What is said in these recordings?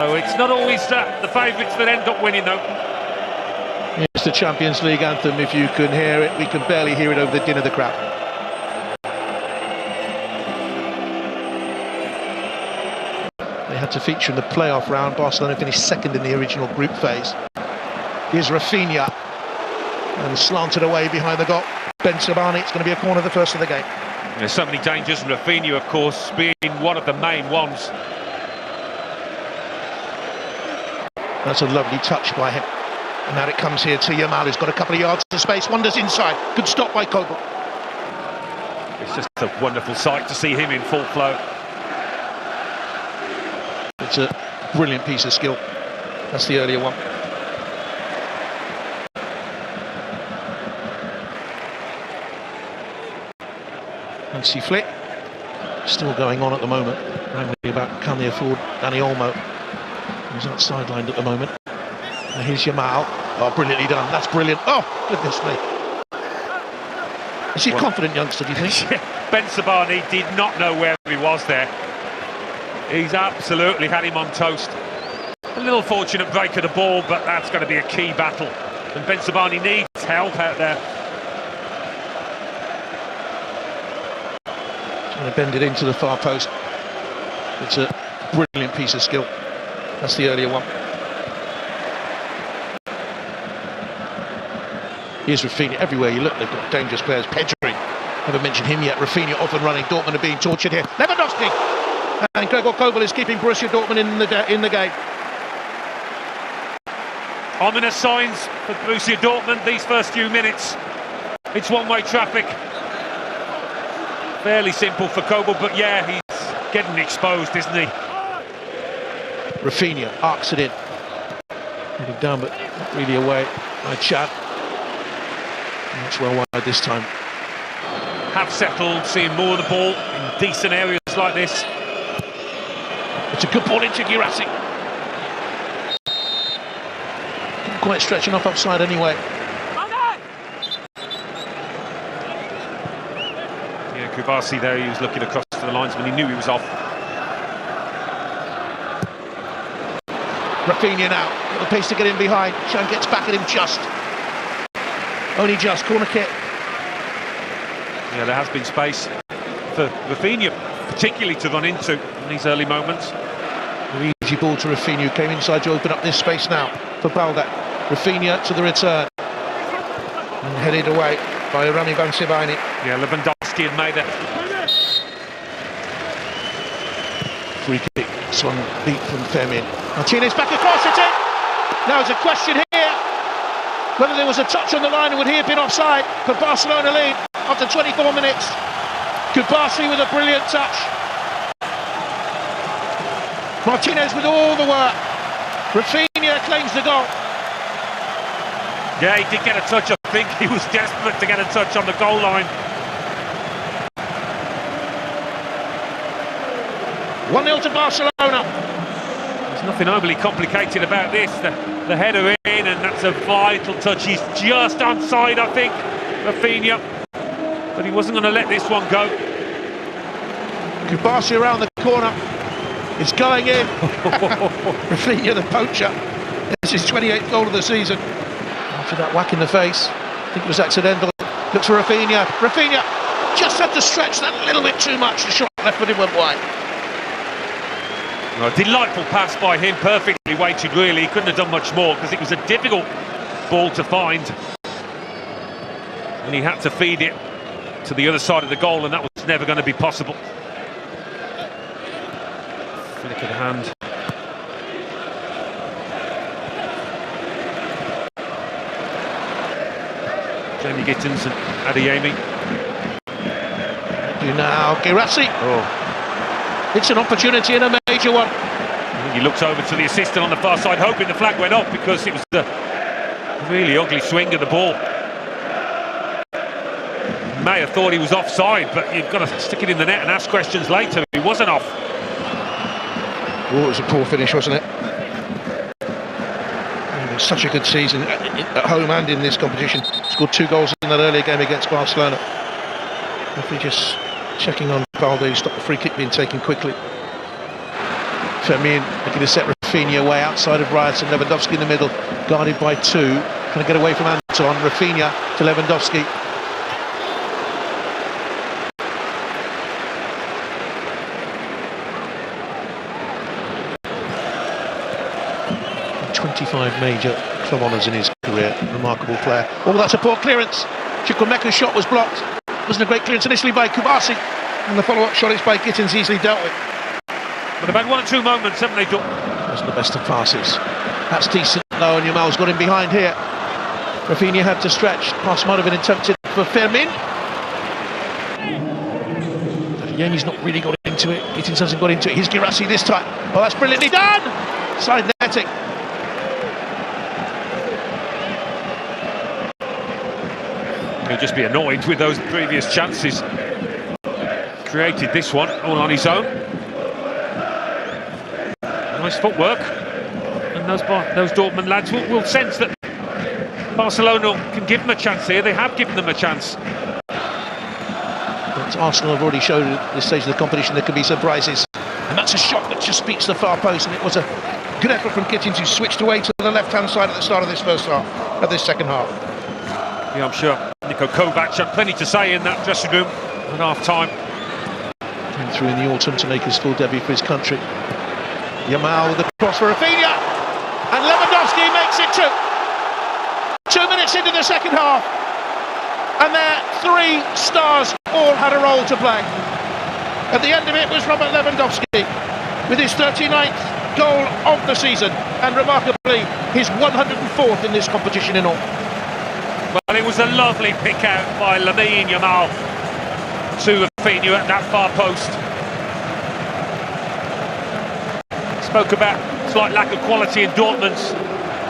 It's not always the favourites that end up winning, though. It's the Champions League anthem. If you can hear it, we can barely hear it over the din of the crowd. They had to feature in the playoff round. Barcelona finished second in the original group phase. Here's Rafinha, and slanted away behind the goal. Bensebaini, it's going to be a corner, the first of the game. There's so many dangers, and Rafinha, of course, being one of the main ones. That's a lovely touch by him. And now it comes here to Yamal, who's got a couple of yards of space, wanders inside. Good stop by Kobel. It's just a wonderful sight to see him in full flow. It's a brilliant piece of skill. That's the earlier one. Hansi Flick, still going on at the moment. Wrangling about can they afford Dani Olmo, who's not sidelined at the moment. And here's Yamal. Oh, brilliantly done. That's brilliant. Oh, goodness me. Is he a confident youngster, do you think? Bensebaini did not know where he was there. He's absolutely had him on toast. A little fortunate break of the ball, but that's going to be a key battle. And Bensebaini needs help out there. Trying to bend it into the far post. It's a brilliant piece of skill. That's the earlier one. Here's Rafinha. Everywhere you look, they've got dangerous players. Pedri, haven't mentioned him yet. Rafinha off and running. Dortmund are being tortured here. Lewandowski! And Gregor Kobel is keeping Borussia Dortmund in the game. Ominous signs for Borussia Dortmund these first few minutes. It's one-way traffic. Fairly simple for Kobel, but yeah, he's getting exposed, isn't he? Rafinha arcs it in. Heading down, but not really away by Chad. That's well wide this time. Have settled, seeing more of the ball in decent areas like this. It's a good ball into Guirassy. Didn't quite stretch enough upside anyway. Yeah, Guirassy there, he was looking across to the linesman, he knew he was off. Rafinha now, got the pace to get in behind. Chan gets back at him just. Only just, corner kick. Yeah, there has been space for Rafinha, particularly to run into in these early moments. An easy ball to Rafinha, who came inside to open up this space now for Balde. Rafinha to the return. And headed away by Rami Bensebaini. Yeah, Lewandowski had made it. Free kick, swung deep from Fermin. Martinez back across, it's in! Now there's a question here. Whether there was a touch on the line, would he have been offside? For Barcelona lead after 24 minutes. Guirassy with a brilliant touch. Martinez with all the work. Rafinha claims the goal. Yeah, he did get a touch. I think he was desperate to get a touch on the goal line. 1-0 to Barcelona. There's nothing overly complicated about this. The header in, and that's a vital touch. He's just onside, I think, Rafinha. But he wasn't going to let this one go. Guirassy around the corner. It's going in. Rafinha, the poacher. This is his 28th goal of the season. After that whack in the face, I think it was accidental. Looks for Rafinha. Rafinha just had to stretch that a little bit too much. The shot left footed went wide. A delightful pass by him, perfectly weighted really. He couldn't have done much more because it was a difficult ball to find. And he had to feed it to the other side of the goal, and that was never going to be possible. Flick of the hand. Jamie Gittins and Adeyemi. Now Guirassy. Oh. It's an opportunity and a major one. I think he looks over to the assistant on the far side, hoping the flag went off because it was a really ugly swing of the ball. May have thought he was offside, but you've got to stick it in the net and ask questions later. He wasn't off. Oh, it was a poor finish, wasn't it? It was such a good season at home and in this competition. Scored 2 goals in that earlier game against Barcelona. If we just checking on Balde, stop the free kick being taken quickly. Fermin looking to set Rafinha way outside of Ryerson. Lewandowski in the middle, guarded by two. Trying to get away from Anton. Rafinha to Lewandowski. And 25 major club honours in his career. Remarkable player. Oh, that's a poor clearance. Chukwuemeka's shot was blocked. Wasn't a great clearance initially by Kubasi. And the follow-up shot is by Gittins, easily dealt with. But they've had 1 or 2 moments, haven't they? Wasn't the best of passes. That's decent though, and Yamal's got him behind here. Rafinha had to stretch. Pass might have been attempted for Fermin. Yenny's not really got into it. Gittins hasn't got into it. Here's Guirassy this time. Oh, that's brilliantly done! Side netting. He'll just be annoyed with those previous chances. Created this one all on his own. Nice footwork, and those Dortmund lads will sense that Barcelona can give them a chance here. They have given them a chance. But Arsenal have already showed at this stage of the competition there could be surprises. And that's a shot that just speaks to the far post, and it was a good effort from Gittins, who switched away to the left-hand side at the start of this first half, of this second half. Yeah, I'm sure Niko Kovac had plenty to say in that dressing room at half-time. Came through in the autumn to make his full debut for his country. Yamal with the cross for Rafinha, and Lewandowski makes it 2. 2 minutes into the second half, and their 3 stars all had a role to play. At the end of it was Robert Lewandowski with his 39th goal of the season, and remarkably his 104th in this competition in all. Well, it was a lovely pick out by Lamine Yamal to Rafinha at that far post. Spoke about slight lack of quality in Dortmund's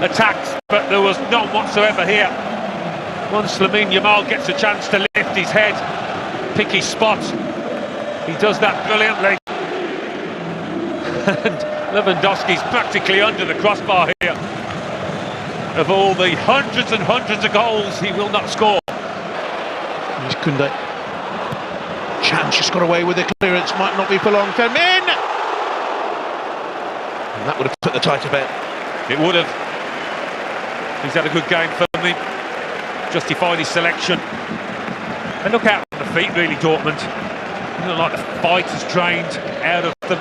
attacks, but there was none whatsoever here. Once Lamine Yamal gets a chance to lift his head, pick his spot, he does that brilliantly. And Lewandowski's practically under the crossbar here. Of all the hundreds and hundreds of goals he will not score. Here's Koundé. Chance just got away with the clearance, might not be for long. Fermin! And that would have put the tie to bed. It would have. He's had a good game for me. Justified his selection. And look out on the feet, really, Dortmund. They look like the fight has drained out of them.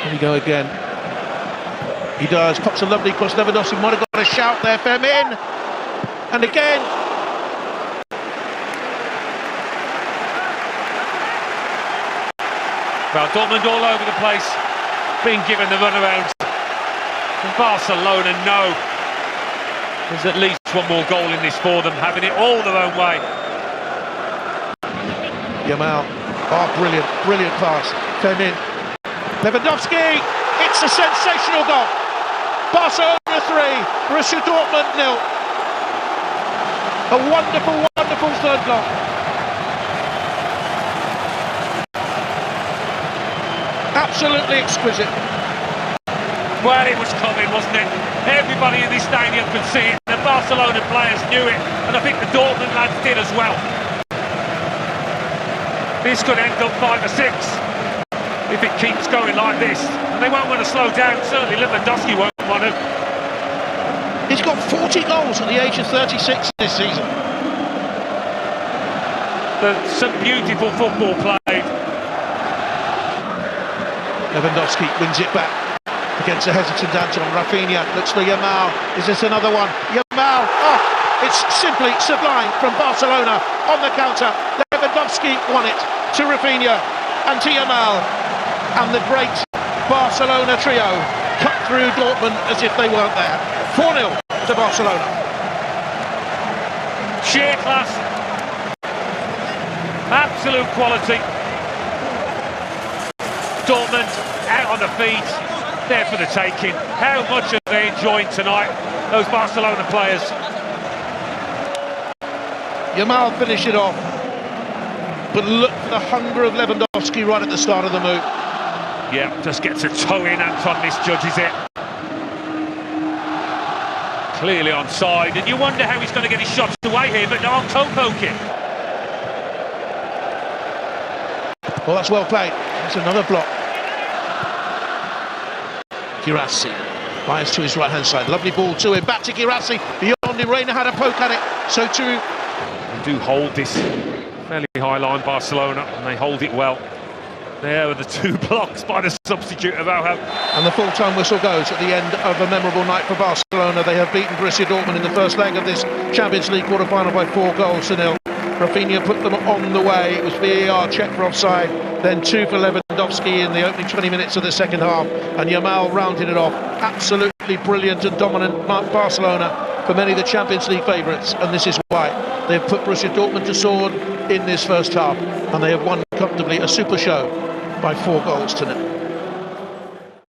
Here we go again. He does. Pops a lovely cross. Lewandowski might have got a shout there. Fermin! And again. Well, Dortmund all over the place, being given the runaround. And Barcelona know there's at least 1 more goal in this for them, having it all their own way. Yamal, oh, brilliant pass. Fermin. Lewandowski, it's a sensational goal. Barcelona 3, Borussia Dortmund 0. A wonderful third goal. Absolutely exquisite. Well, it was coming, wasn't it? Everybody in this stadium could see it. The Barcelona players knew it, and I think the Dortmund lads did as well. This could end up 5 or 6 if it keeps going like this. And they won't want to slow down. Certainly Lewandowski won't want to. He's got 40 goals at the age of 36 this season. Some beautiful football played. Lewandowski wins it back against a hesitant Anton. Rafinha looks for Yamal. Is this another one? Yamal! Oh, it's simply sublime from Barcelona on the counter. Lewandowski won it to Rafinha and to Yamal. And the great Barcelona trio cut through Dortmund as if they weren't there. 4-0 to Barcelona. Sheer class. Absolute quality. Dortmund out on the feet, there for the taking. How much are they enjoying tonight, those Barcelona players? Yamal finished it off, but look for the hunger of Lewandowski right at the start of the move. Yeah, just gets a toe in, Anton misjudges it. Clearly onside, and you wonder how he's going to get his shots away here, but no, toe poking. Well, that's well played. There's another block. Guirassy fires to his right-hand side. Lovely ball to him. Back to Guirassy. Beyond him. Reina had a poke at it. So too. They do hold this fairly high line, Barcelona, and they hold it well. There are the two blocks by the substitute of Alham. And the full-time whistle goes at the end of a memorable night for Barcelona. They have beaten Borussia Dortmund in the first leg of this Champions League quarter-final by 4-0. Rafinha put them on the way. It was VAR check for offside, then 2 for Lewandowski in the opening 20 minutes of the second half, and Yamal rounded it off. Absolutely brilliant and dominant Barcelona, for many the Champions League favourites, and this is why. They've put Borussia Dortmund to sword in this first half, and they have won comfortably, a super show, by 4-0.